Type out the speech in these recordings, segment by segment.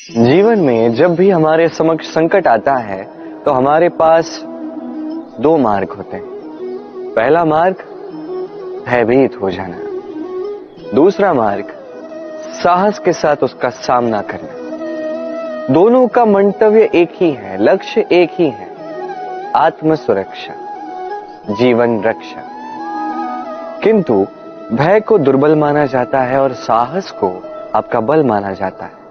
जीवन में जब भी हमारे समक्ष संकट आता है तो हमारे पास दो मार्ग होते हैं। पहला मार्ग भयभीत हो जाना, दूसरा मार्ग साहस के साथ उसका सामना करना। दोनों का मंतव्य एक ही है, लक्ष्य एक ही है, आत्म सुरक्षा, जीवन रक्षा। किंतु भय को दुर्बल माना जाता है और साहस को आपका बल माना जाता है।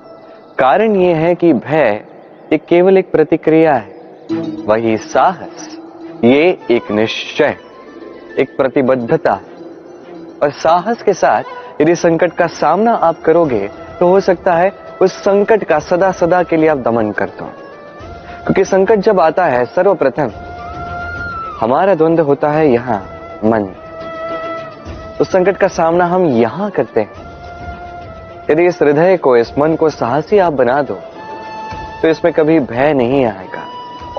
कारण यह है कि भय ये केवल एक प्रतिक्रिया है, वही साहस ये एक निश्चय, एक प्रतिबद्धता है। और साहस के साथ यदि संकट का सामना आप करोगे तो हो सकता है उस संकट का सदा सदा के लिए आप दमन कर दो। क्योंकि संकट जब आता है सर्वप्रथम हमारा द्वंद्व होता है यहां मन। उस संकट का सामना हम यहां करते हैं। यदि इस हृदय को, इस मन को साहसी आप बना दो तो इसमें कभी भय नहीं आएगा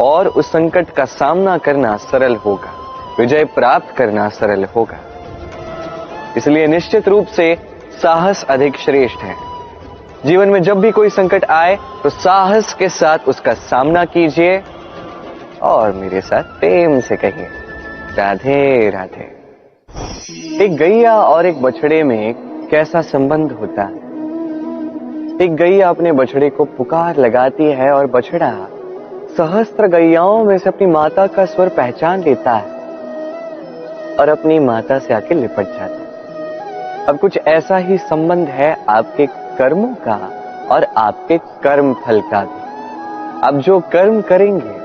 और उस संकट का सामना करना सरल होगा, विजय प्राप्त करना सरल होगा। इसलिए निश्चित रूप से साहस अधिक श्रेष्ठ है। जीवन में जब भी कोई संकट आए तो साहस के साथ उसका सामना कीजिए और मेरे साथ प्रेम से कहिए राधे राधे। एक गैया और एक बछड़े में कैसा संबंध होता है। एक गैया अपने बछड़े को पुकार लगाती है और बछड़ा सहस्त्र गैयाओं में से अपनी माता का स्वर पहचान लेता है और अपनी माता से आके लिपट जाता है। अब कुछ ऐसा ही संबंध है आपके कर्मों का और आपके कर्म फल का भी। आप जो कर्म करेंगे,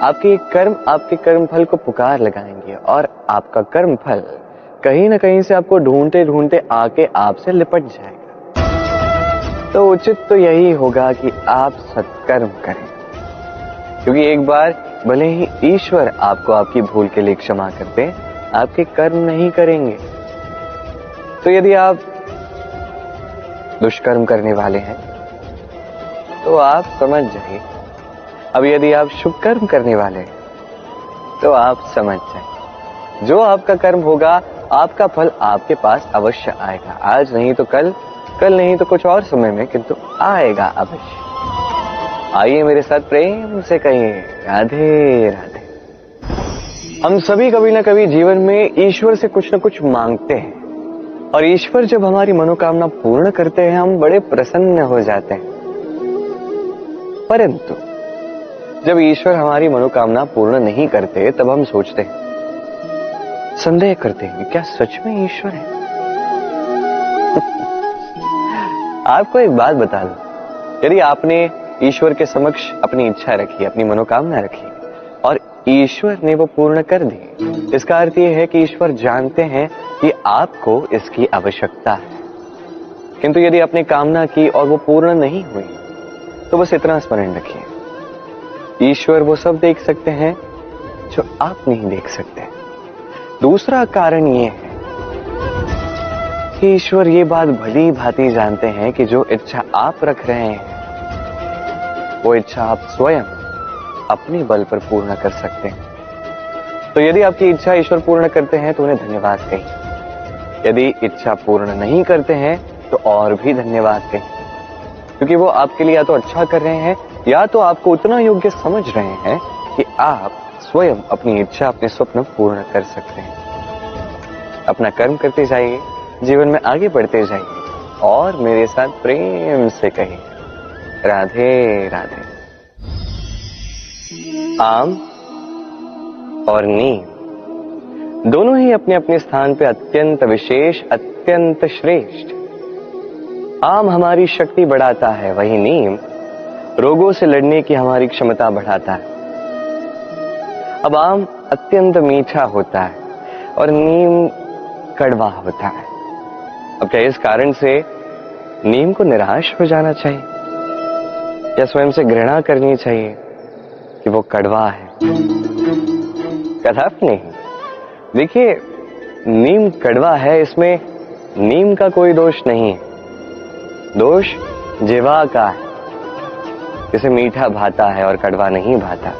आपके कर्म आपके कर्म फल को पुकार लगाएंगे और आपका कर्म फल कहीं ना कहीं से आपको ढूंढते ढूंढते आके आपसे लिपट जाएगा। तो उचित तो यही होगा कि आप सत्कर्म करें, क्योंकि एक बार भले ही ईश्वर आपको आपकी भूल के लिए क्षमा करते, आपके कर्म नहीं करेंगे। तो यदि आप दुष्कर्म करने वाले हैं तो आप समझ जाइए। अब यदि आप शुभ कर्म करने वाले हैं तो आप समझ जाइए, जो आपका कर्म होगा आपका फल आपके पास अवश्य आएगा। आज नहीं तो कल, कल नहीं तो कुछ और समय में, किंतु आएगा अवश्य। आइए मेरे साथ प्रेम से कहिए राधे राधे। हम सभी कभी ना कभी जीवन में ईश्वर से कुछ ना कुछ मांगते हैं और ईश्वर जब हमारी मनोकामना पूर्ण करते हैं हम बड़े प्रसन्न हो जाते हैं। परंतु जब ईश्वर हमारी मनोकामना पूर्ण नहीं करते तब हम सोचते हैं, संदेह करते हैं, क्या सच में ईश्वर है? आपको एक बात बता दूं, यदि आपने ईश्वर के समक्ष अपनी इच्छा रखी, अपनी मनोकामना रखी और ईश्वर ने वो पूर्ण कर दी, इसका अर्थ ये है कि ईश्वर जानते हैं कि आपको इसकी आवश्यकता है। किंतु यदि आपने कामना की और वो पूर्ण नहीं हुई तो बस इतना स्मरण रखिए, ईश्वर वो सब देख सकते हैं जो आप नहीं देख सकते। दूसरा कारण ये है कि ईश्वर ये बात भली भांति जानते हैं कि जो इच्छा आप रख रहे हैं वो इच्छा आप स्वयं अपने बल पर पूर्ण कर सकते हैं। तो यदि आपकी इच्छा ईश्वर पूर्ण करते हैं तो उन्हें धन्यवाद कहिए, यदि इच्छा पूर्ण नहीं करते हैं तो और भी धन्यवाद कहिए, क्योंकि वो आपके लिए या तो अच्छा कर रहे हैं या तो आपको उतना योग्य समझ रहे हैं कि आप स्वयं अपनी इच्छा, अपने स्वप्न पूर्ण कर सकते हैं। अपना कर्म करते जाइए, जीवन में आगे बढ़ते जाइए और मेरे साथ प्रेम से कहिए राधे राधे। आम और नीम दोनों ही अपने अपने स्थान पे अत्यंत विशेष, अत्यंत श्रेष्ठ। आम हमारी शक्ति बढ़ाता है, वही नीम रोगों से लड़ने की हमारी क्षमता बढ़ाता है। अब आम अत्यंत मीठा होता है और नीम कड़वा होता है। अब क्या इस कारण से नीम को निराश हो जाना चाहिए या स्वयं से घृणा करनी चाहिए कि वो कड़वा है? कदापि नहीं। देखिए, नीम कड़वा है, इसमें नीम का कोई दोष नहीं है, दोष जिह्वा का है। इसे मीठा भाता है और कड़वा नहीं भाता।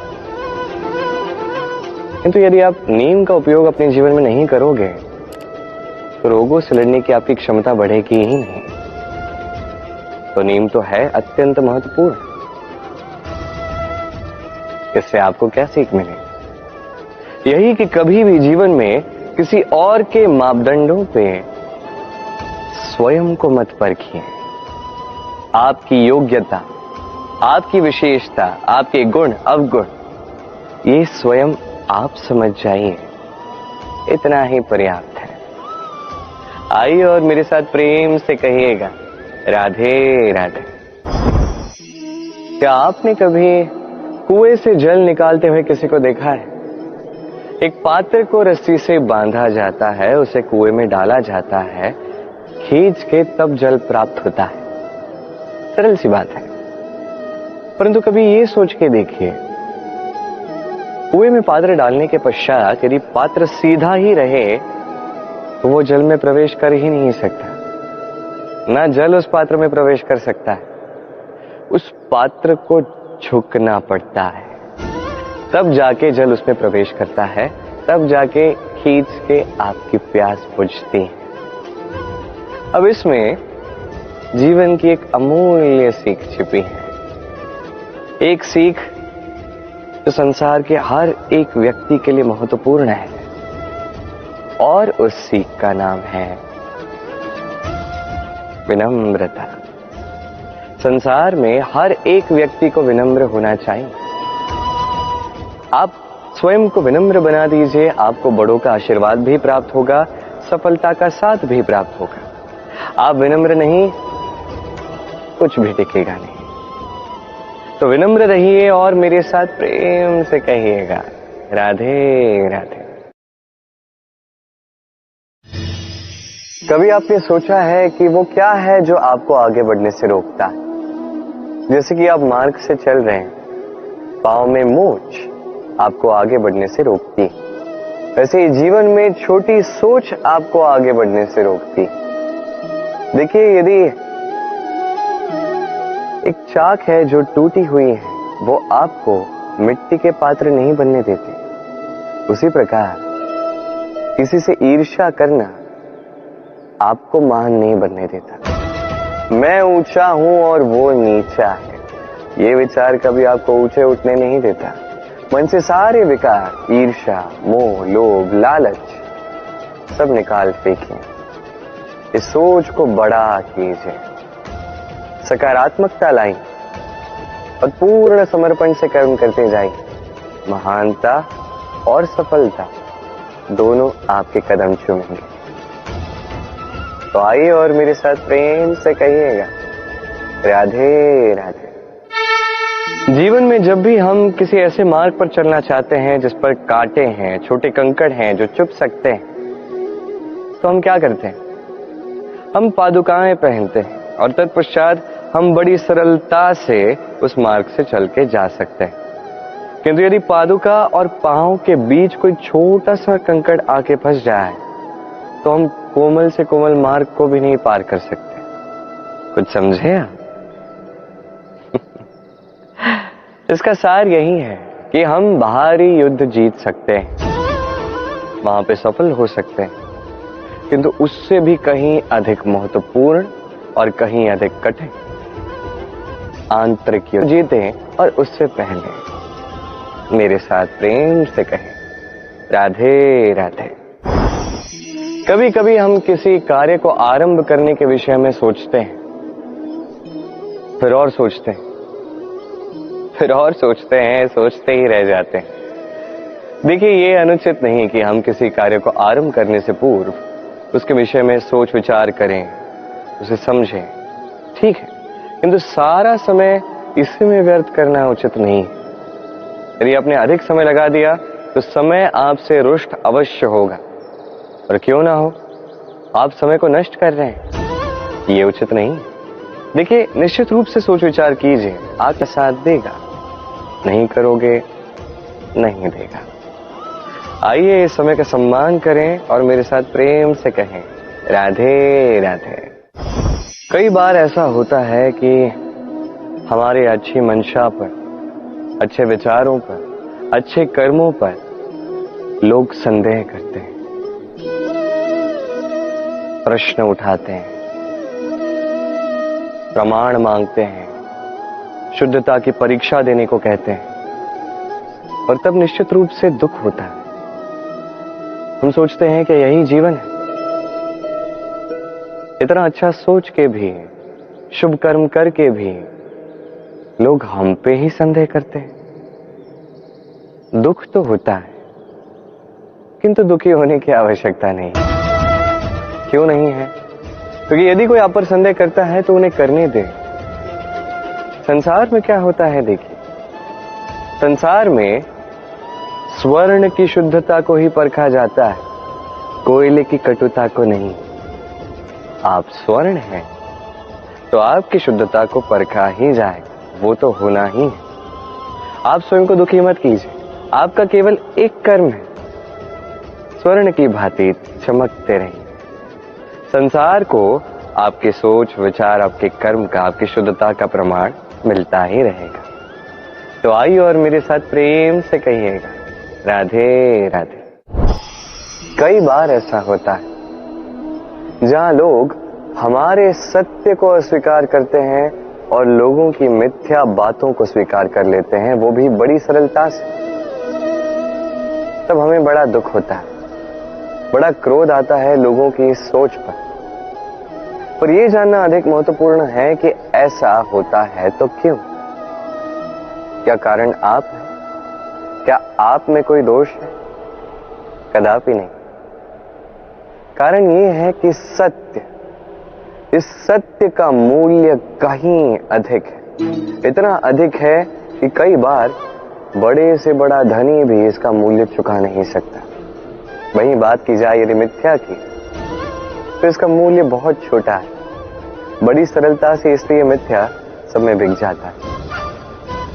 किंतु यदि आप नीम का उपयोग अपने जीवन में नहीं करोगे तो रोगों से लड़ने की आपकी क्षमता बढ़ेगी ही नहीं। तो नीम तो है अत्यंत महत्वपूर्ण। इससे आपको क्या सीख मिलेगी? यही कि कभी भी जीवन में किसी और के मापदंडों पे स्वयं को मत परखिए। आपकी योग्यता, आपकी विशेषता, आपके गुण अवगुण, ये स्वयं आप समझ जाइए, इतना ही पर्याप्त है। आइए और मेरे साथ प्रेम से कहिएगा, राधे राधे। क्या आपने कभी कुएं से जल निकालते हुए किसी को देखा है? एक पात्र को रस्सी से बांधा जाता है, उसे कुएं में डाला जाता है, खींच के तब जल प्राप्त होता है। सरल सी बात है, परंतु कभी ये सोच के देखिए, कुएं में पात्र डालने के पश्चात यदि पात्र सीधा ही रहे तो वो जल में प्रवेश कर ही नहीं सकता, ना जल उस पात्र में प्रवेश कर सकता है। उस पात्र को झुकना पड़ता है, तब जाके जल उसमें प्रवेश करता है, तब जाके खींच के आपकी प्यास बुझती है। अब इसमें जीवन की एक अमूल्य सीख छिपी है, एक सीख जो संसार के हर एक व्यक्ति के लिए महत्वपूर्ण है, और उस सीख का नाम है विनम्रता। संसार में हर एक व्यक्ति को विनम्र होना चाहिए। आप स्वयं को विनम्र बना दीजिए, आपको बड़ों का आशीर्वाद भी प्राप्त होगा, सफलता का साथ भी प्राप्त होगा। आप विनम्र नहीं, कुछ भी टिकेगा नहीं। तो विनम्र रहिए और मेरे साथ प्रेम से कहिएगा, राधे राधे। कभी आपने सोचा है कि वो क्या है जो आपको आगे बढ़ने से रोकता है? जैसे कि आप मार्ग से चल रहे हैं, पांव में मोच आपको आगे बढ़ने से रोकती, वैसे ही जीवन में छोटी सोच आपको आगे बढ़ने से रोकती। देखिए, यदि एक चाक है जो टूटी हुई है, वो आपको मिट्टी के पात्र नहीं बनने देते। उसी प्रकार किसी से ईर्ष्या करना आपको महान नहीं बनने देता। मैं ऊंचा हूं और वो नीचा है, ये विचार कभी आपको ऊंचे उठने नहीं देता। मन से सारे विकार, ईर्ष्या, मोह, लोभ, लालच सब निकाल फेंकिए। इस सोच को बड़ा कीजिए, सकारात्मकता लाइए और पूर्ण समर्पण से कर्म करते जाइए। महानता और सफलता दोनों आपके कदम चूमेंगे। तो आइए और मेरे साथ प्रेम से कहिएगा, राधे राधे। जीवन में जब भी हम किसी ऐसे मार्ग पर चलना चाहते हैं जिस पर कांटे हैं, छोटे कंकड़ हैं जो चुभ सकते हैं, तो हम क्या करते हैं? हम पादुकाएं पहनते हैं और तत्पश्चात हम बड़ी सरलता से उस मार्ग से चल के जा सकते हैं। किंतु यदि पादुका और पांव के बीच कोई छोटा सा कंकड़ आके फंस जाए तो हम कोमल से कोमल मार्ग को भी नहीं पार कर सकते। कुछ समझे आप? इसका सार यही है कि हम बाहरी युद्ध जीत सकते हैं, वहां पे सफल हो सकते हैं, किंतु उससे भी कहीं अधिक महत्वपूर्ण और कहीं अधिक कठिन आंतरिक युद्ध जीतें। और उससे पहले मेरे साथ प्रेम से कहें, राधे राधे। कभी कभी हम किसी कार्य को आरंभ करने के विषय में सोचते हैं, फिर और सोचते हैं, फिर और सोचते हैं, सोचते ही रह जाते हैं। देखिए, ये अनुचित नहीं कि हम किसी कार्य को आरंभ करने से पूर्व उसके विषय में सोच विचार करें, उसे समझें, ठीक है, किंतु सारा समय इसी में व्यर्थ करना उचित नहीं है। यदि आपने अधिक समय लगा दिया तो समय आपसे रुष्ट अवश्य होगा, और क्यों ना हो, आप समय को नष्ट कर रहे हैं, ये उचित नहीं। देखिए, निश्चित रूप से सोच विचार कीजिए, आपका साथ देगा, नहीं करोगे नहीं देगा। आइए इस समय का सम्मान करें और मेरे साथ प्रेम से कहें, राधे राधे। कई बार ऐसा होता है कि हमारे अच्छी मंशा पर, अच्छे विचारों पर, अच्छे कर्मों पर लोग संदेह करते हैं, प्रश्न उठाते हैं, प्रमाण मांगते हैं, शुद्धता की परीक्षा देने को कहते हैं, और तब निश्चित रूप से दुख होता है। हम सोचते हैं कि यही जीवन है। इतना अच्छा सोच के भी, शुभ कर्म करके भी लोग हम पे ही संदेह करते हैं। दुख तो होता है, किंतु दुखी होने की आवश्यकता नहीं। क्यों नहीं है? क्योंकि यदि कोई आप पर संदेह करता है तो उन्हें करने दे। संसार में क्या होता है देखिए, संसार में स्वर्ण की शुद्धता को ही परखा जाता है, कोयले की कटुता को नहीं। आप स्वर्ण हैं तो आपकी शुद्धता को परखा ही जाएगा, वो तो होना ही है। आप स्वयं को दुखी मत कीजिए, आपका केवल एक कर्म है, स्वर्ण की भांति चमकते रहिए। संसार को आपके सोच विचार, आपके कर्म का, आपकी शुद्धता का प्रमाण मिलता ही रहेगा। तो आइए और मेरे साथ प्रेम से कहिएगा, राधे राधे। कई बार ऐसा होता है जहां लोग हमारे सत्य को अस्वीकार करते हैं और लोगों की मिथ्या बातों को स्वीकार कर लेते हैं, वो भी बड़ी सरलता से। तब हमें बड़ा दुख होता है, बड़ा क्रोध आता है लोगों की इस सोच पर यह जानना अधिक महत्वपूर्ण है कि ऐसा होता है तो क्यों? क्या कारण आप है? क्या आप में कोई दोष है? कदापि नहीं। कारण यह है कि सत्य, इस सत्य का मूल्य कहीं अधिक है। इतना अधिक है कि कई बार बड़े से बड़ा धनी भी इसका मूल्य चुका नहीं सकता। वहीं बात की जाए यदि मिथ्या की, तो इसका मूल्य बहुत छोटा है, बड़ी सरलता से इसलिए मिथ्या सब में बिक जाता है।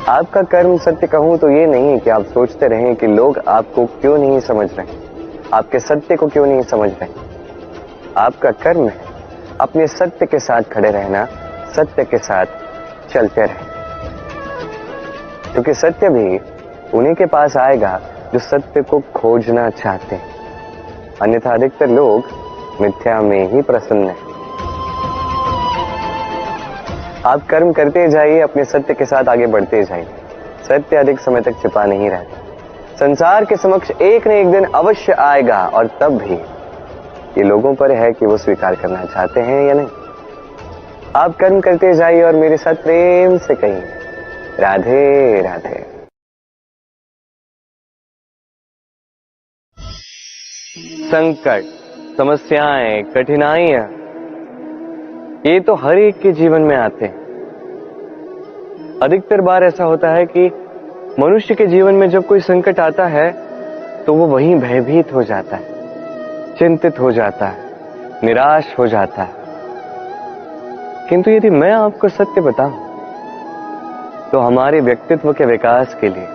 आपका कर्म सत्य कहूं तो ये नहीं है कि आप सोचते रहें कि लोग आपको क्यों नहीं समझ रहे, आपके सत्य को क्यों नहीं समझ रहे। आपका कर्म है अपने सत्य के साथ खड़े रहना, सत्य के साथ चलते रहें, क्योंकि सत्य भी उन्हीं के पास आएगा जो सत्य को खोजना चाहते हैं। अन्यथा अधिकतर लोग मिथ्या में ही प्रसन्न हैं। आप कर्म करते जाइए, अपने सत्य के साथ आगे बढ़ते जाइए। सत्य अधिक समय तक छिपा नहीं रहता, संसार के समक्ष एक न एक दिन अवश्य आएगा, और तब भी ये लोगों पर है कि वो स्वीकार करना चाहते हैं या नहीं। आप कर्म करते जाइए और मेरे साथ प्रेम से कहिए, राधे राधे। संकट, समस्याएं, कठिनाइयां, ये तो हर एक के जीवन में आते हैं। अधिकतर बार ऐसा होता है कि मनुष्य के जीवन में जब कोई संकट आता है तो वो वहीं भयभीत हो जाता है, चिंतित हो जाता है, निराश हो जाता है। किंतु यदि मैं आपको सत्य बताऊं तो हमारे व्यक्तित्व के विकास के लिए,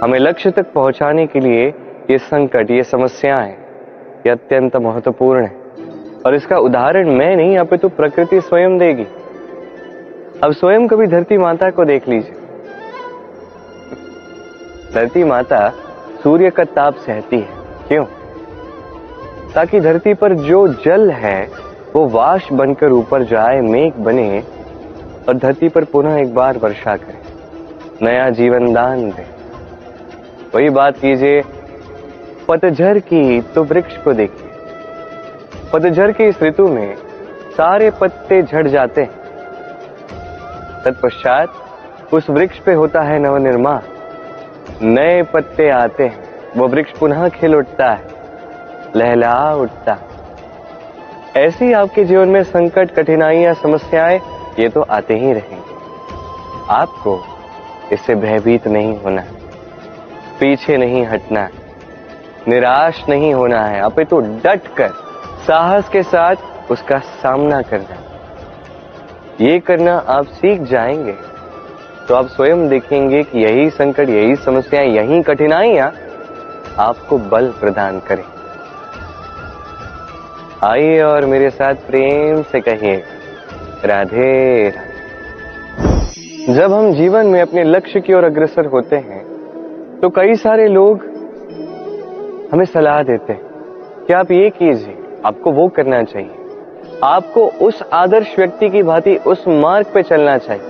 हमें लक्ष्य तक पहुंचाने के लिए ये संकट, ये समस्याएं, ये अत्यंत महत्वपूर्ण है। और इसका उदाहरण मैं नहीं, अपितु प्रकृति स्वयं देगी। अब स्वयं कभी धरती माता को देख लीजिए। धरती माता सूर्य का ताप सहती है, क्यों? ताकि धरती पर जो जल है वो वाष्प बनकर ऊपर जाए, मेघ बने और धरती पर पुनः एक बार वर्षा करे, नया जीवन दान दे। वही बात कीजिए पतझड़ की, तो वृक्ष को देखिए। पतझड़ की इस ऋतु में सारे पत्ते झड़ जाते हैं, तत्पश्चात उस वृक्ष पे होता है नवनिर्माण, नए पत्ते आते हैं, वो वृक्ष पुनः खिल उठता है, लहला उठता है। ऐसे ही आपके जीवन में संकट, कठिनाइयां, समस्याएं, ये तो आते ही रहेंगे। आपको इससे भयभीत नहीं होना है, पीछे नहीं हटना है, निराश नहीं होना है, अपितु डटकर साहस के साथ उसका सामना करना। ये करना आप सीख जाएंगे तो आप स्वयं देखेंगे कि यही संकट, यही समस्याएं, यही कठिनाइयां आपको बल प्रदान करें। आइए और मेरे साथ प्रेम से कहिए, राधे राधे। जब हम जीवन में अपने लक्ष्य की ओर अग्रसर होते हैं तो कई सारे लोग हमें सलाह देते हैं कि आप ये कीजिए, आपको वो करना चाहिए। आपको उस आदर्श व्यक्ति की भांति उस मार्ग पे चलना चाहिए।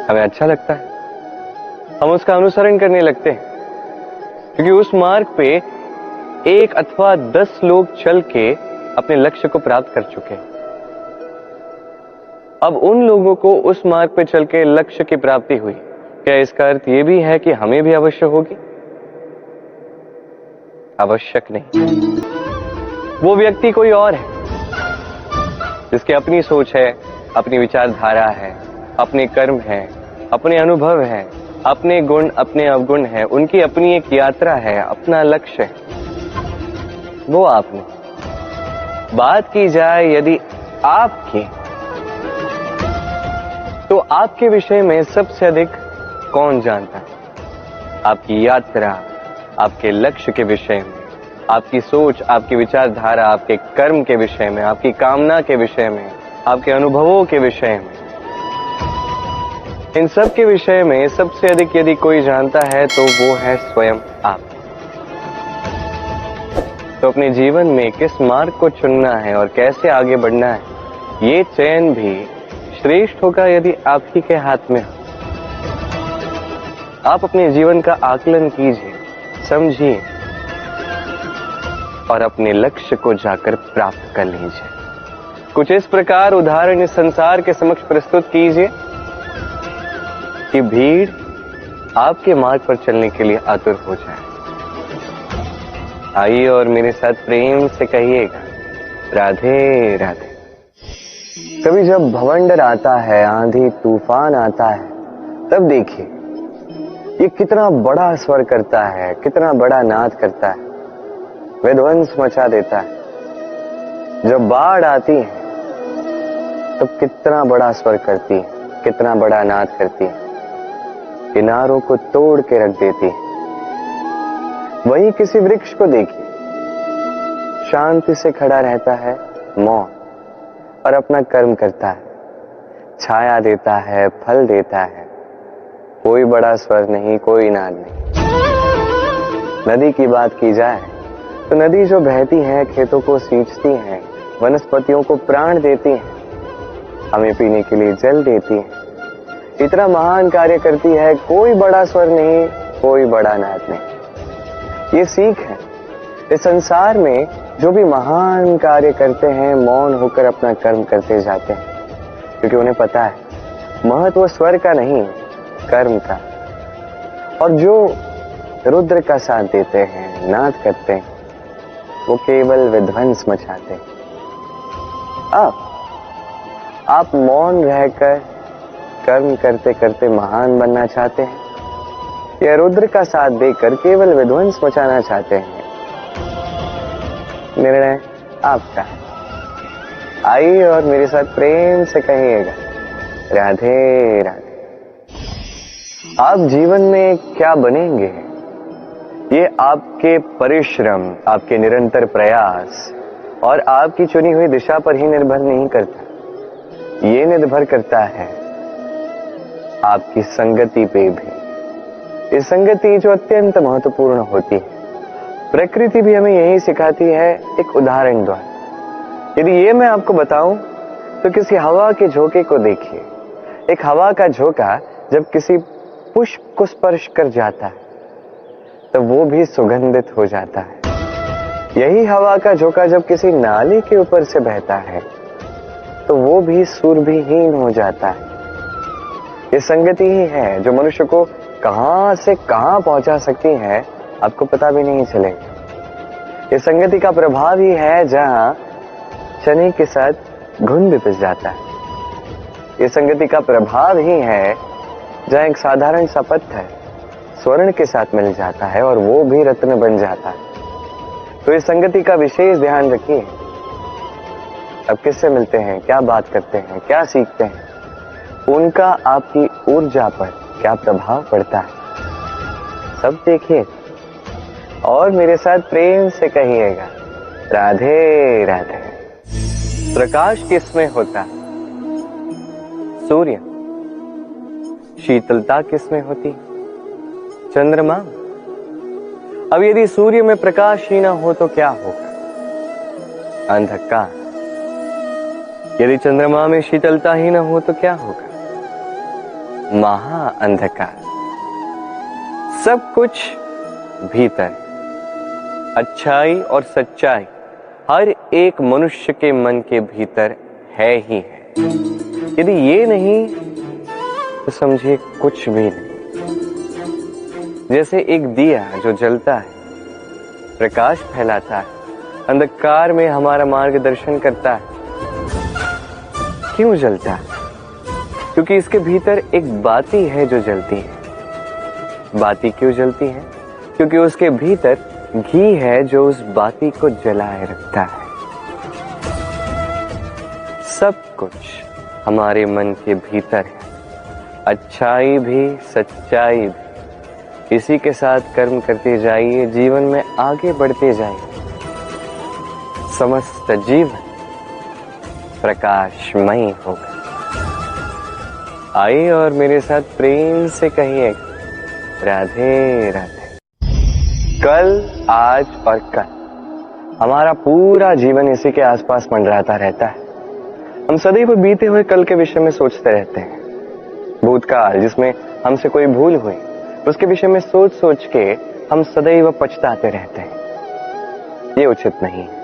हमें अच्छा लगता है, हम उसका अनुसरण करने लगते हैं, क्योंकि उस मार्ग पे 1 अथवा 10 लोग चल के अपने लक्ष्य को प्राप्त कर चुके हैं। अब उन लोगों को उस मार्ग पे चल के लक्ष्य की प्राप्ति हुई, क्या इसका अर्थ यह भी है कि हमें भी अवश्य होगी? आवश्यक नहीं। वो व्यक्ति कोई और है, जिसकी अपनी सोच है, अपनी विचारधारा है, अपने कर्म है, अपने अनुभव है, अपने गुण अपने अवगुण है, उनकी अपनी एक यात्रा है, अपना लक्ष्य है। वो आपने बात की जाए यदि आपकी, तो आपके विषय में सबसे अधिक कौन जानता है? आपकी यात्रा, आपके लक्ष्य के विषय में, आपकी सोच, आपकी विचारधारा, आपके कर्म के विषय में, आपकी कामना के विषय में, आपके अनुभवों के विषय में, इन सब के विषय में सबसे अधिक यदि कोई जानता है तो वो है स्वयं आप। तो अपने जीवन में किस मार्ग को चुनना है और कैसे आगे बढ़ना है, ये चयन भी श्रेष्ठ होगा यदि आप ही के हाथ में हो। आप अपने जीवन का आकलन कीजिए, समझिए और अपने लक्ष्य को जाकर प्राप्त कर लीजिए। कुछ इस प्रकार उदाहरण इस संसार के समक्ष प्रस्तुत कीजिए कि भीड़ आपके मार्ग पर चलने के लिए आतुर हो जाए। आइए और मेरे साथ प्रेम से कहिएगा, राधे राधे। कभी जब भवंडर आता है, आंधी तूफान आता है, तब देखिए ये कितना बड़ा स्वर करता है, कितना बड़ा नाद करता है, विध्वंस मचा देता है। जब बाढ़ आती है तब कितना बड़ा स्वर करती है, कितना बड़ा नाद करती है, किनारों को तोड़ के रख देती है। वहीं किसी वृक्ष को देखिए, शांति से खड़ा रहता है, मौन, और अपना कर्म करता है, छाया देता है, फल देता है, कोई बड़ा स्वर नहीं, कोई नाद नहीं। नदी की बात की जाए तो नदी जो बहती है, खेतों को सींचती है, वनस्पतियों को प्राण देती है, हमें पीने के लिए जल देती है, इतना महान कार्य करती है, कोई बड़ा स्वर नहीं, कोई बड़ा नाद नहीं। ये सीख है, इस संसार में जो भी महान कार्य करते हैं, मौन होकर अपना कर्म करते जाते हैं, क्योंकि उन्हें पता है महत्व स्वर का नहीं, कर्म का। और जो रुद्र का साथ देते हैं, नाद करते हैं, वो केवल विध्वंस मचाते हैं। आप मौन रहकर कर्म करते करते महान बनना चाहते हैं, या रुद्र का साथ देकर केवल विध्वंस मचाना चाहते हैं? निर्णय आपका है। आइए और मेरे साथ प्रेम से कहिएगा, राधे राधे। आप जीवन में क्या बनेंगे, ये आपके परिश्रम, आपके निरंतर प्रयास और आपकी चुनी हुई दिशा पर ही निर्भर नहीं करता। ये निर्भर करता है आपकी संगति पे भी। ये संगति जो अत्यंत महत्वपूर्ण होती है। प्रकृति भी हमें यही सिखाती है, एक उदाहरण द्वारा। यदि ये मैं आपको बताऊं तो किसी हवा के झोंके को देखिए। एक हवा का झोंका जब किसी पुष्प को स्पर्श कर जाता है तो वो भी सुगंधित हो जाता है। यही हवा का झोंका जब किसी नाली के ऊपर से बहता है तो वो भी सुरभिहीन हो जाता है। ये संगति ही है जो मनुष्य को कहां से कहां पहुंचा सकती है, आपको पता भी नहीं चलेगा। ये संगति का प्रभाव ही है जहां चने के साथ घुन भी पिस जाता है। ये संगति का प्रभाव ही है जहां एक साधारण सा पत्थर स्वर्ण के साथ मिल जाता है और वो भी रत्न बन जाता है। तो इस संगति का विशेष ध्यान रखिए। अब किससे मिलते हैं, क्या बात करते हैं, क्या सीखते हैं, उनका आपकी ऊर्जा पर क्या प्रभाव पड़ता है, सब देखिए और मेरे साथ प्रेम से कहिएगा, राधे राधे। प्रकाश किसमें होता है? सूर्य। शीतलता किसमें होती? चंद्रमा। अब यदि सूर्य में प्रकाश ही ना हो तो क्या होगा? अंधकार। यदि चंद्रमा में शीतलता ही न हो तो क्या होगा? महा अंधकार। सब कुछ भीतर, अच्छाई और सच्चाई हर एक मनुष्य के मन के भीतर है ही है। यदि ये नहीं तो समझिए कुछ भी नहीं। जैसे एक दिया जो जलता है, प्रकाश फैलाता है, अंधकार में हमारा मार्गदर्शन करता है। क्यों जलता है? क्योंकि इसके भीतर एक बाती है जो जलती है। बाती क्यों जलती है? क्योंकि उसके भीतर घी है जो उस बाती को जलाए रखता है। सब कुछ हमारे मन के भीतर है, अच्छाई भी सच्चाई भी। इसी के साथ कर्म करते जाइए, जीवन में आगे बढ़ते जाइए। समस्त जीवन प्रकाशमय होगा। आइए और मेरे साथ प्रेम से कहिए, राधे राधे। कल, आज और कल, हमारा पूरा जीवन इसी के आसपास मंडराता रहता है। हम सदैव बीते हुए कल के विषय में सोचते रहते हैं। भूतकाल जिसमें हमसे कोई भूल हुई, उसके विषय में सोच सोच के हम सदैव पछताते रहते हैं। ये उचित नहीं है।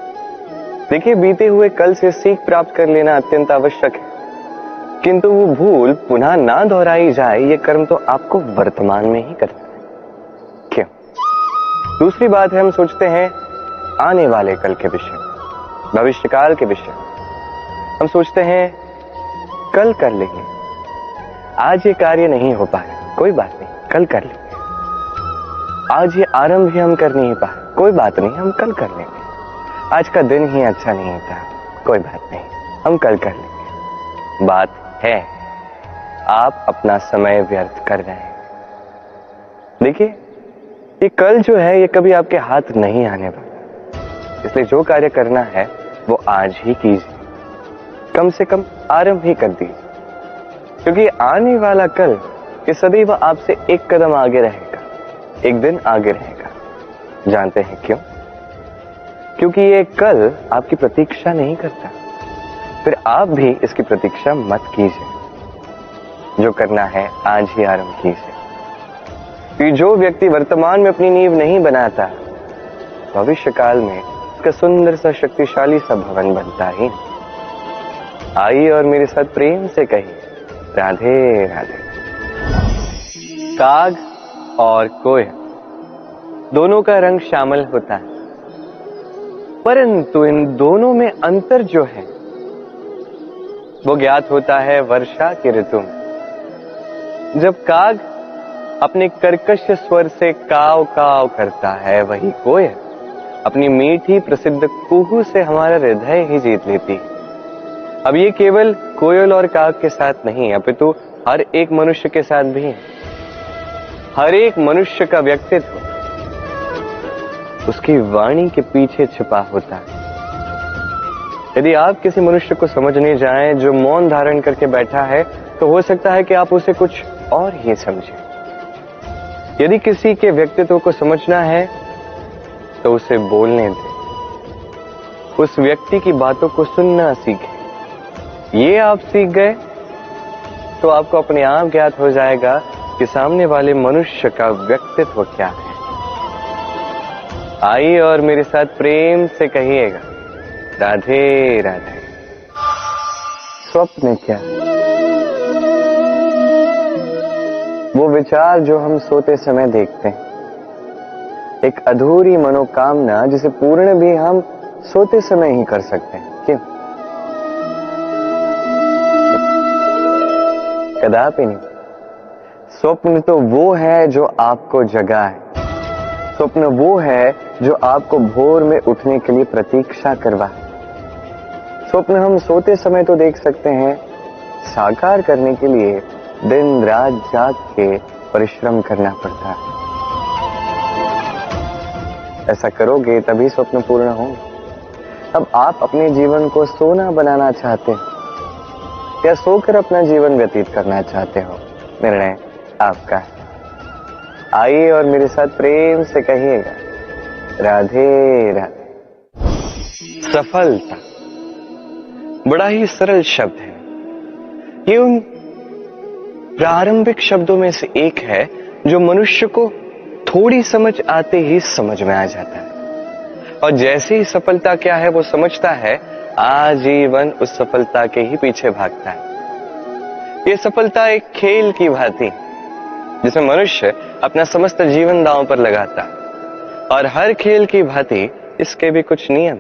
देखिए, बीते हुए कल से सीख प्राप्त कर लेना अत्यंत आवश्यक है, किंतु वो भूल पुनः ना दोहराई जाए, ये कर्म तो आपको वर्तमान में ही करना है। क्यों? दूसरी बात है, हम सोचते हैं आने वाले कल के विषय में, भविष्यकाल के विषय में। हम सोचते हैं कल कर लेंगे, आज ये कार्य नहीं हो पाया, कोई बात नहीं, कल कर लेंगे। आज ये आरंभ भी हम कर नहीं पाए, कोई बात नहीं, हम कल कर लेंगे। आज का दिन ही अच्छा नहीं था, कोई बात नहीं, हम कल कर लेंगे। बात है, आप अपना समय व्यर्थ कर रहे हैं। देखिए, ये कल जो है ये कभी आपके हाथ नहीं आने वाला, इसलिए जो कार्य करना है वो आज ही कीजिए। कम से कम आरंभ ही कर दीजिए, क्योंकि आने वाला कल ये सदैव आपसे एक कदम आगे रहेगा, एक दिन आगे रहेगा। जानते हैं क्यों? क्योंकि ये कल आपकी प्रतीक्षा नहीं करता। फिर आप भी इसकी प्रतीक्षा मत कीजिए। जो करना है आज ही आरंभ कीजिए। कि जो व्यक्ति वर्तमान में अपनी नींव नहीं बनाता, भविष्य काल में इसका सुंदर सा शक्तिशाली सा भवन बनता ही नहीं। आइए और मेरे साथ प्रेम से कहिए, राधे राधे। काग और कोयल दोनों का रंग श्यामल होता है, परंतु इन दोनों में अंतर जो है वो ज्ञात होता है वर्षा की ऋतु में। जब काग अपने कर्कश स्वर से काव काव करता है, वही कोयल अपनी मीठी प्रसिद्ध कुहू से हमारा हृदय ही जीत लेती है। अब ये केवल कोयल और काग के साथ नहीं, अपितु हर एक मनुष्य के साथ भी है। हर एक मनुष्य का व्यक्तित्व उसकी वाणी के पीछे छिपा होता है। यदि आप किसी मनुष्य को समझने जाएं जो मौन धारण करके बैठा है, तो हो सकता है कि आप उसे कुछ और ही समझें। यदि किसी के व्यक्तित्व को समझना है तो उसे बोलने दें, उस व्यक्ति की बातों को सुनना सीखें। ये आप सीख गए तो आपको अपने आप ज्ञात हो जाएगा कि सामने वाले मनुष्य का व्यक्तित्व क्या है। आइए और मेरे साथ प्रेम से कहिएगा, राधे राधे। स्वप्न क्या? वो विचार जो हम सोते समय देखते हैं, एक अधूरी मनोकामना जिसे पूर्ण भी हम सोते समय ही कर सकते हैं। क्यों? कदापि नहीं। स्वप्न तो वो है जो आपको जगाए। स्वप्न वो है जो आपको भोर में उठने के लिए प्रतीक्षा करवाए। स्वप्न हम सोते समय तो देख सकते हैं, साकार करने के लिए दिन रात जाग के परिश्रम करना पड़ता है। ऐसा करोगे तभी स्वप्न पूर्ण होंगे। अब आप अपने जीवन को सोना बनाना चाहते हो या सोकर अपना जीवन व्यतीत करना चाहते हो, निर्णय आपका है। आइए और मेरे साथ प्रेम से कहिएगा, राधे राधे। सफलता बड़ा ही सरल शब्द है। ये उन प्रारंभिक शब्दों में से एक है जो मनुष्य को थोड़ी समझ आते ही समझ में आ जाता है, और जैसे ही सफलता क्या है वो समझता है, आजीवन उस सफलता के ही पीछे भागता है। ये सफलता एक खेल की भांति जिसमें मनुष्य अपना समस्त जीवन दांव पर लगाता है, और हर खेल की भांति इसके भी कुछ नियम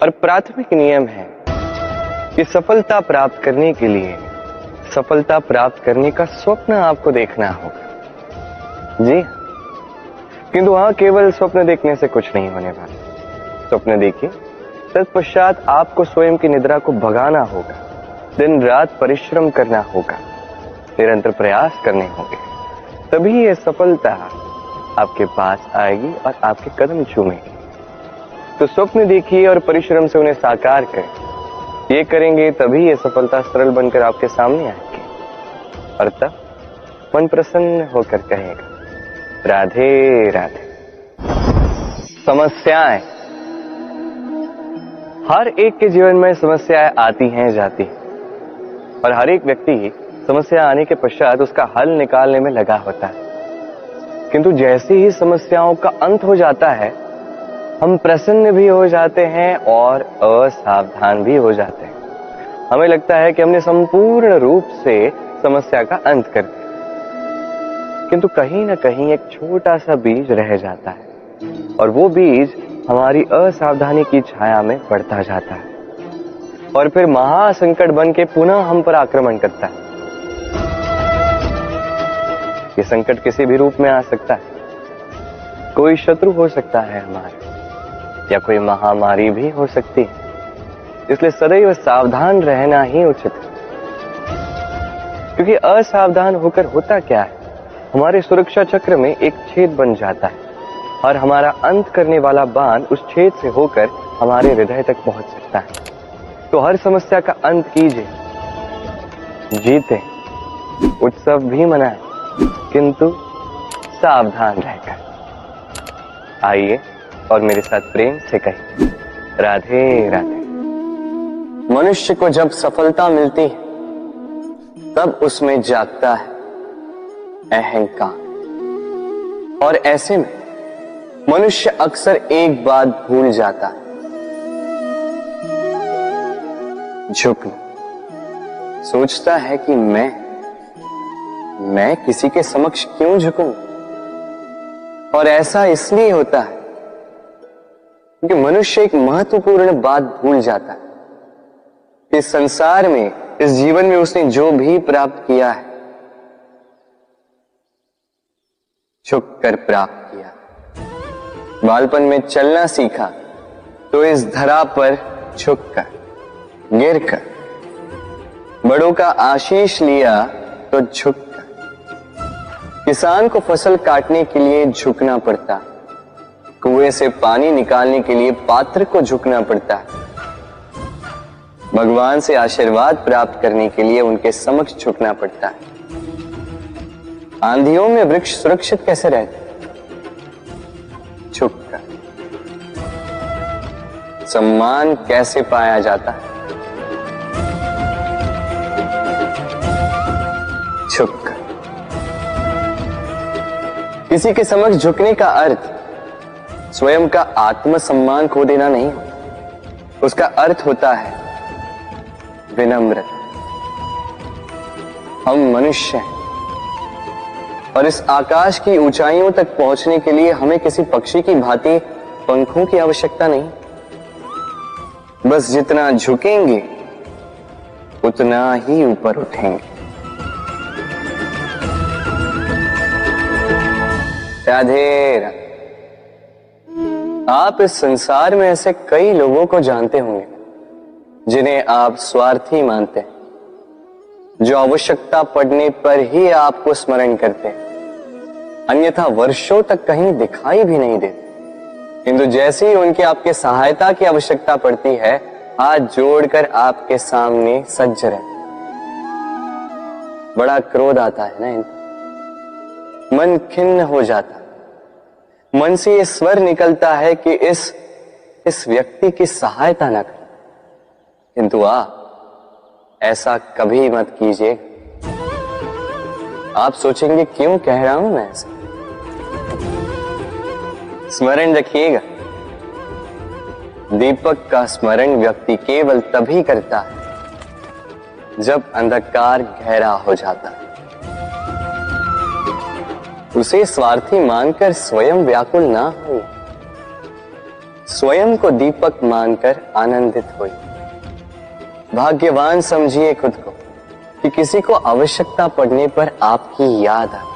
और प्राथमिक नियम है कि सफलता प्राप्त करने के लिए सफलता प्राप्त करने का स्वप्न आपको देखना होगा। जी, किंतु वहां केवल स्वप्न देखने से कुछ नहीं होने वाला। स्वप्न देखिए, तत्पश्चात आपको स्वयं की निद्रा को भगाना होगा, दिन रात परिश्रम करना होगा, निरंतर प्रयास करने होंगे, तभी ये सफलता आपके पास आएगी और आपके कदम चूमेगी। तो स्वप्न देखिए और परिश्रम से उन्हें साकार करें। ये करेंगे तभी ये सफलता सरल बनकर आपके सामने आएगी, और तब मन प्रसन्न होकर कहेगा, राधे राधे। समस्याएं, हर एक के जीवन में समस्याएं आती हैं, जाती हैं, और हर एक व्यक्ति समस्या आने के पश्चात उसका हल निकालने में लगा होता है। किंतु जैसे ही समस्याओं का अंत हो जाता है, हम प्रसन्न भी हो जाते हैं और असावधान भी हो जाते हैं। हमें लगता है कि हमने संपूर्ण रूप से समस्या का अंत कर दिया, किंतु कहीं ना कहीं एक छोटा सा बीज रह जाता है, और वो बीज हमारी असावधानी की छाया में बढ़ता जाता है, और फिर महासंकट बन के पुनः हम पर आक्रमण करता है। ये संकट किसी भी रूप में आ सकता है। कोई शत्रु हो सकता है हमारे, या कोई महामारी भी हो सकती है। इसलिए सदैव सावधान रहना ही उचित है, क्योंकि असावधान होकर होता क्या है, हमारे सुरक्षा चक्र में एक छेद बन जाता है, और हमारा अंत करने वाला बाण उस छेद से होकर हमारे हृदय तक पहुंच सकता है। तो हर समस्या का अंत कीजिए, जीते, उत्सव भी मनाएं, किंतु सावधान रहकर। आइए और मेरे साथ प्रेम से कहिए, राधे राधे। मनुष्य को जब सफलता मिलती है, तब उसमें जागता है अहंकार, और ऐसे में मनुष्य अक्सर एक बात भूल जाता है, झुकना। सोचता है कि मैं किसी के समक्ष क्यों झुकूं? और ऐसा इसलिए होता है क्योंकि मनुष्य एक महत्वपूर्ण बात भूल जाता है। इस संसार में, इस जीवन में उसने जो भी प्राप्त किया है, झुक कर प्राप्त किया। बालपन में चलना सीखा तो इस धरा पर झुककर, गिरकर। बड़ों का आशीष लिया तो झुककर। किसान को फसल काटने के लिए झुकना पड़ता, कुएं से पानी निकालने के लिए पात्र को झुकना पड़ता है। भगवान से आशीर्वाद प्राप्त करने के लिए उनके समक्ष झुकना पड़ता है। आंधियों में वृक्ष सुरक्षित कैसे रहते? झुककर। सम्मान कैसे पाया जाता है? झुककर। किसी के समक्ष झुकने का अर्थ स्वयं का आत्मसम्मान खो देना नहीं, उसका अर्थ होता है विनम्रता। हम मनुष्य हैं, और इस आकाश की ऊंचाइयों तक पहुंचने के लिए हमें किसी पक्षी की भांति पंखों की आवश्यकता नहीं। बस जितना झुकेंगे उतना ही ऊपर उठेंगे। राधे राधे। आप इस संसार में ऐसे कई लोगों को जानते होंगे जिन्हें आप स्वार्थी मानते हैं, जो आवश्यकता पड़ने पर ही आपको स्मरण करते हैं, अन्यथा वर्षों तक कहीं दिखाई भी नहीं देते। किंतु जैसे ही उनकी आपके सहायता की आवश्यकता पड़ती है, हाथ जोड़कर आपके सामने सज्ज रहते। बड़ा क्रोध आता है ना इनको, मन खिन्न हो जाता, मन से ये स्वर निकलता है कि इस इस व्यक्ति की सहायता न करें, किंतु ऐसा कभी मत कीजिए। आप सोचेंगे क्यों कह रहा हूं मैं ऐसा। स्मरण रखिएगा, दीपक का स्मरण व्यक्ति केवल तभी करता है जब अंधकार गहरा हो जाता है। उसे स्वार्थी मानकर स्वयं व्याकुल ना हो, स्वयं को दीपक मानकर आनंदित होइए। भाग्यवान समझिए खुद को कि किसी को आवश्यकता पड़ने पर आपकी याद आए,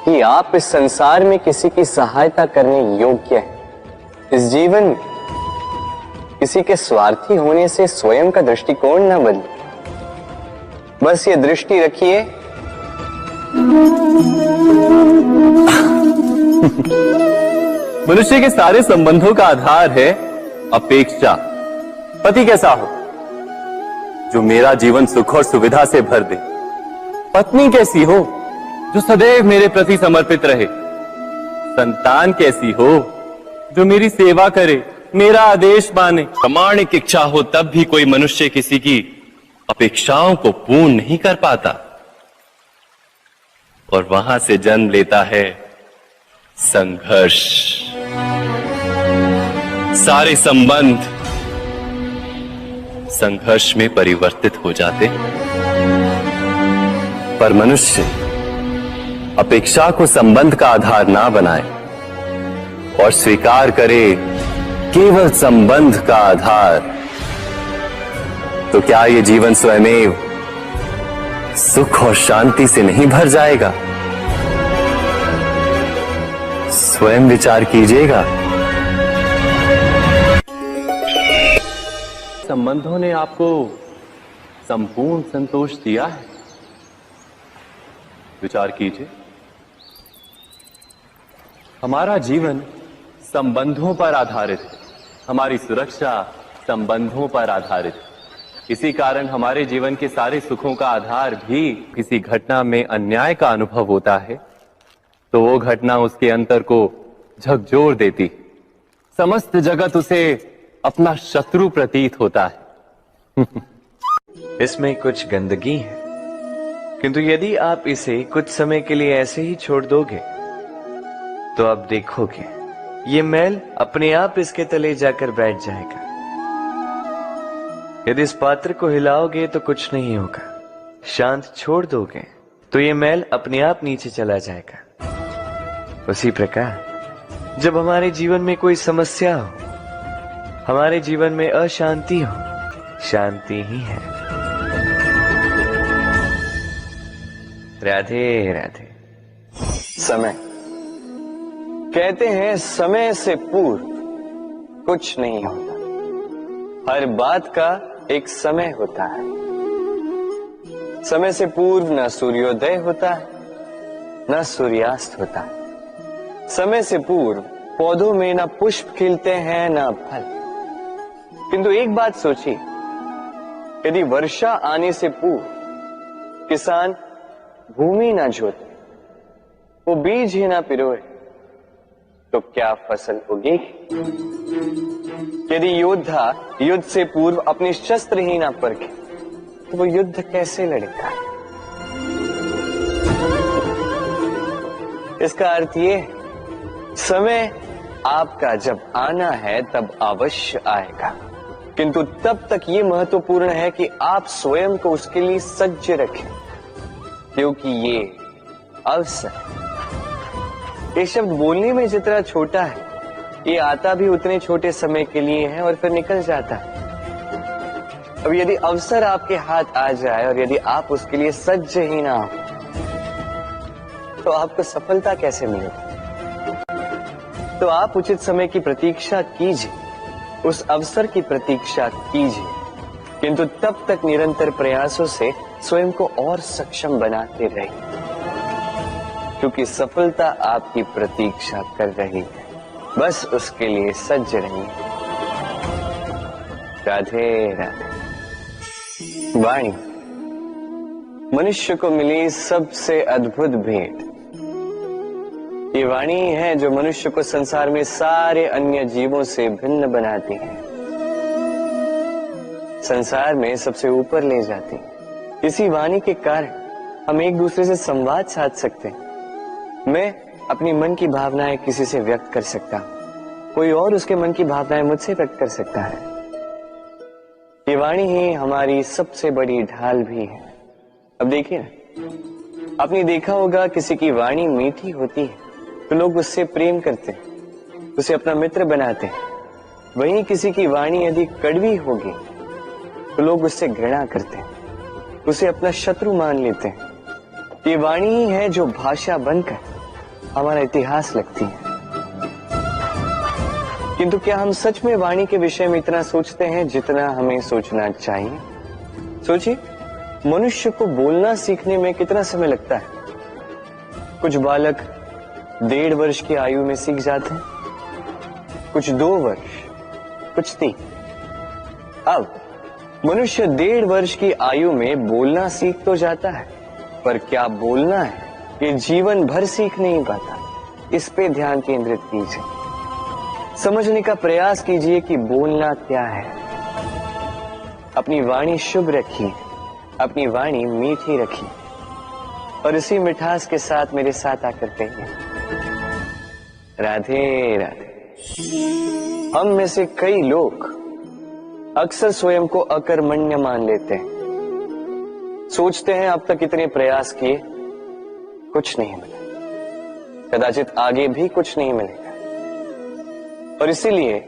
कि आप इस संसार में किसी की सहायता करने योग्य हैं। इस जीवन में किसी के स्वार्थी होने से स्वयं का दृष्टिकोण न बदले। बस ये दृष्टि रखिए, मनुष्य के सारे संबंधों का आधार है अपेक्षा। पति कैसा हो जो मेरा जीवन सुख और सुविधा से भर दे, पत्नी कैसी हो जो सदैव मेरे प्रति समर्पित रहे, संतान कैसी हो जो मेरी सेवा करे, मेरा आदेश माने। प्रामाणिक इच्छा हो तब भी कोई मनुष्य किसी की अपेक्षाओं को पूर्ण नहीं कर पाता, और वहां से जन्म लेता है संघर्ष। सारे संबंध संघर्ष में परिवर्तित हो जाते, पर मनुष्य अपेक्षा को संबंध का आधार ना बनाए और स्वीकार करे केवल संबंध का आधार, तो क्या ये जीवन स्वयमेव सुख और शांति से नहीं भर जाएगा? स्वयं विचार कीजिएगा। संबंधों ने आपको संपूर्ण संतोष दिया है? विचार कीजिए। हमारा जीवन संबंधों पर आधारित है, हमारी सुरक्षा संबंधों पर आधारित है। इसी कारण हमारे जीवन के सारे सुखों का आधार भी किसी घटना में अन्याय का अनुभव होता है तो वो घटना उसके अंतर को झकझोर देती, समस्त जगत उसे अपना शत्रु प्रतीत होता है। इसमें कुछ गंदगी है, किंतु यदि आप इसे कुछ समय के लिए ऐसे ही छोड़ दोगे तो आप देखोगे ये मैल अपने आप इसके तले जाकर बैठ जाएगा। यदि इस पात्र को हिलाओगे तो कुछ नहीं होगा, शांत छोड़ दोगे तो ये मैल अपने आप नीचे चला जाएगा। उसी प्रकार जब हमारे जीवन में कोई समस्या हो, हमारे जीवन में अशांति हो, शांति ही है। राधे राधे। समय, कहते हैं समय से पूर्व कुछ नहीं होता, हर बात का एक समय होता है। समय से पूर्व न सूर्योदय होता है न सूर्यास्त होता है। समय से पूर्व पौधों में न पुष्प खिलते हैं न फल। किंतु एक बात सोचिए, यदि वर्षा आने से पूर्व किसान भूमि न जोते, वो बीज ही ना पिरोए, तो क्या फसल उगेगी? यदि योद्धा युद्ध से पूर्व अपने शस्त्र ही ना परखे, तो वो युद्ध कैसे लड़ेगा? इसका अर्थ ये है, समय आपका जब आना है तब अवश्य आएगा, किंतु तब तक ये महत्वपूर्ण है कि आप स्वयं को उसके लिए सज्ज रखें, क्योंकि ये अवसर, ये शब्द बोलने में जितना छोटा है, ये आता भी उतने छोटे समय के लिए है और फिर निकल जाता है। अब यदि अवसर आपके हाथ आ जाए और यदि आप उसके लिए सज्ज ही ना हो, तो आपको सफलता कैसे मिलेगी? तो आप उचित समय की प्रतीक्षा कीजिए, उस अवसर की प्रतीक्षा कीजिए, किंतु तब तक निरंतर प्रयासों से स्वयं को और सक्षम बनाते रहिए, क्योंकि सफलता आपकी प्रतीक्षा कर रही है। बस उसके लिए सज्ज रहिए। राधे राधे। वाणी मनुष्य को मिली सबसे अद्भुत भेंट, ये वाणी ही है जो मनुष्य को संसार में सारे अन्य जीवों से भिन्न बनाती है, संसार में सबसे ऊपर ले जाती है। इसी वाणी के कारण हम एक दूसरे से संवाद साध सकते हैं। मैं अपनी मन की भावनाएं किसी से व्यक्त कर सकता हूं, कोई और उसके मन की भावनाएं मुझसे व्यक्त कर सकता है। ये वाणी ही हमारी सबसे बड़ी ढाल भी है। अब देखिए ना, आपने देखा होगा किसी की वाणी मीठी होती है तो लोग उससे प्रेम करते हैं, उसे अपना मित्र बनाते हैं। वहीं किसी की वाणी यदि कड़वी होगी तो लोग उससे घृणा करते हैं, उसे अपना शत्रु मान लेते हैं। ये वाणी ही है जो भाषा बनकर हमारा इतिहास लगती है। किंतु क्या हम सच में वाणी के विषय में इतना सोचते हैं जितना हमें सोचना चाहिए? सोचिए, मनुष्य को बोलना सीखने में कितना समय लगता है। कुछ बालक 1.5 वर्ष की आयु में सीख जाते हैं, कुछ 2 वर्ष, कुछ 3। अब मनुष्य 1.5 वर्ष की आयु में बोलना सीख तो जाता है, पर क्या बोलना है ये जीवन भर सीख नहीं पाता। इस पे ध्यान केंद्रित कीजिए, समझने का प्रयास कीजिए कि बोलना क्या है। अपनी वाणी शुभ रखिए, अपनी वाणी मीठी रखिए और इसी मिठास के साथ मेरे साथ आकर कहिए, राधे राधे। हम में से कई लोग अक्सर स्वयं को अकर्मण्य मान लेते हैं, सोचते हैं अब तक इतने प्रयास किए कुछ नहीं मिला, कदाचित आगे भी कुछ नहीं मिलेगा, और इसीलिए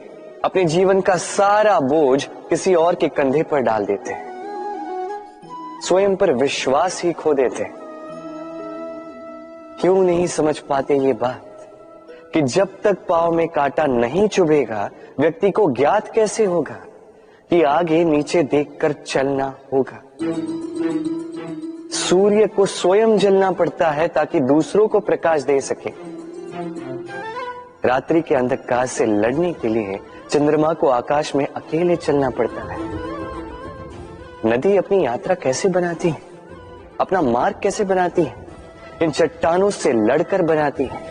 अपने जीवन का सारा बोझ किसी और के कंधे पर डाल देते हैं, स्वयं पर विश्वास ही खो देते हैं। क्यों नहीं समझ पाते ये बात कि जब तक पांव में कांटा नहीं चुभेगा व्यक्ति को ज्ञात कैसे होगा कि आगे नीचे देखकर चलना होगा। सूर्य को स्वयं जलना पड़ता है ताकि दूसरों को प्रकाश दे सके। रात्रि के अंधकार से लड़ने के लिए चंद्रमा को आकाश में अकेले चलना पड़ता है। नदी अपनी यात्रा कैसे बनाती है, अपना मार्ग कैसे बनाती है? इन चट्टानों से लड़कर बनाती है।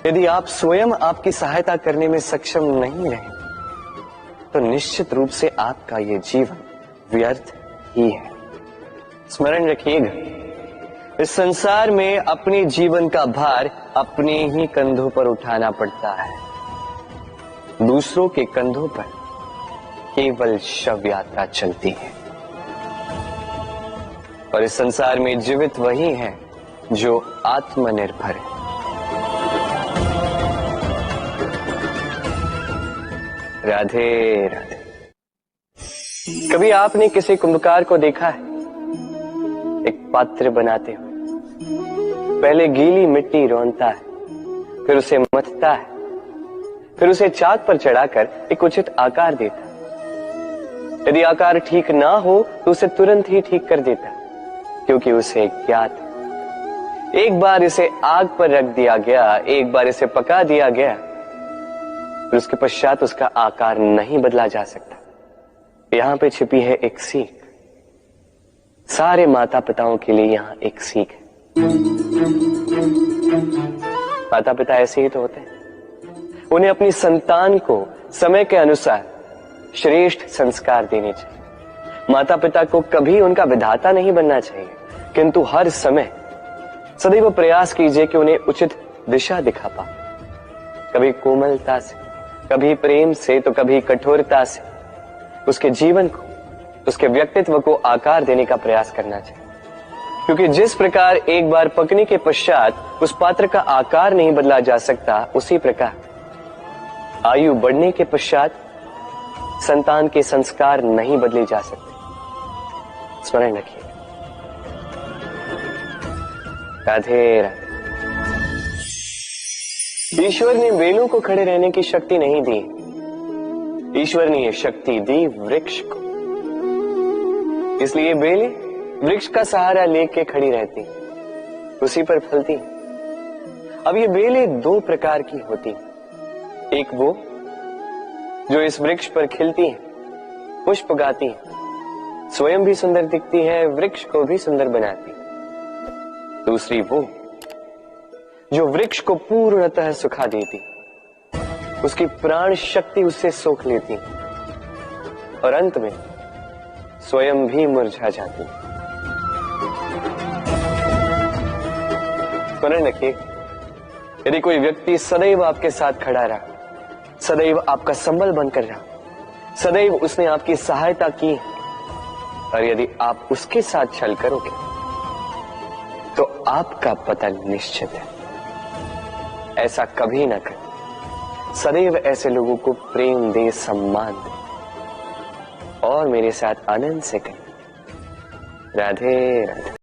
यदि आप स्वयं आपकी सहायता करने में सक्षम नहीं रहे तो निश्चित रूप से आपका यह जीवन व्यर्थ ही है। स्मरण रखिएगा, इस संसार में अपने जीवन का भार अपने ही कंधों पर उठाना पड़ता है, दूसरों के कंधों पर केवल शव यात्रा चलती है। और इस संसार में जीवित वही है जो आत्मनिर्भर है। राधे राधे। कभी आपने किसी कुंभकार को देखा है एक पात्र बनाते हुए? पहले गीली मिट्टी रौंदता है, फिर उसे मथता है, फिर उसे चाक पर चढ़ाकर एक उचित आकार देता है। यदि आकार ठीक ना हो तो उसे तुरंत ही ठीक कर देता है, क्योंकि उसे ज्ञात है। एक बार इसे आग पर रख दिया गया, एक बार इसे पका दिया गया, फिर उसके पश्चात उसका आकार नहीं बदला जा सकता। यहां पे छिपी है एक सीख। सारे माता पिताओं के लिए यहां एक सीख है। माता पिता ऐसे ही तो होते हैं, उन्हें अपनी संतान को समय के अनुसार श्रेष्ठ संस्कार देने चाहिए। माता पिता को कभी उनका विधाता नहीं बनना चाहिए, किंतु हर समय सदैव प्रयास कीजिए कि उन्हें उचित दिशा दिखा पाओ। कभी कोमलता से, कभी प्रेम से, तो कभी कठोरता से उसके जीवन को, उसके व्यक्तित्व को आकार देने का प्रयास करना चाहिए। क्योंकि जिस प्रकार एक बार पकने के पश्चात उस पात्र का आकार नहीं बदला जा सकता, उसी प्रकार आयु बढ़ने के पश्चात संतान के संस्कार नहीं बदले जा सकते। स्मरण रखिए। राधे राधे। ईश्वर ने बेलों को खड़े रहने की शक्ति नहीं दी, ईश्वर ने यह शक्ति दी वृक्ष को। इसलिए बेलें वृक्ष का सहारा लेके खड़ी रहती, उसी पर फलती। अब ये बेलें 2 प्रकार की होती, एक वो जो इस वृक्ष पर खिलती है, पुष्प गाती है, स्वयं भी सुंदर दिखती है, वृक्ष को भी सुंदर बनाती। दूसरी वो जो वृक्ष को पूर्णतः सुखा देती, उसकी प्राण शक्ति उससे सोख लेती और अंत में स्वयं भी मुरझा जाती। स्मरण रखिए, यदि कोई व्यक्ति सदैव आपके साथ खड़ा रहा, सदैव आपका संबल बनकर रहा, सदैव उसने आपकी सहायता की, और यदि आप उसके साथ छल करोगे तो आपका पतन निश्चित है। ऐसा कभी ना करें। सदैव ऐसे लोगों को प्रेम दे, सम्मान दे और मेरे साथ आनंद से कहें, राधे राधे।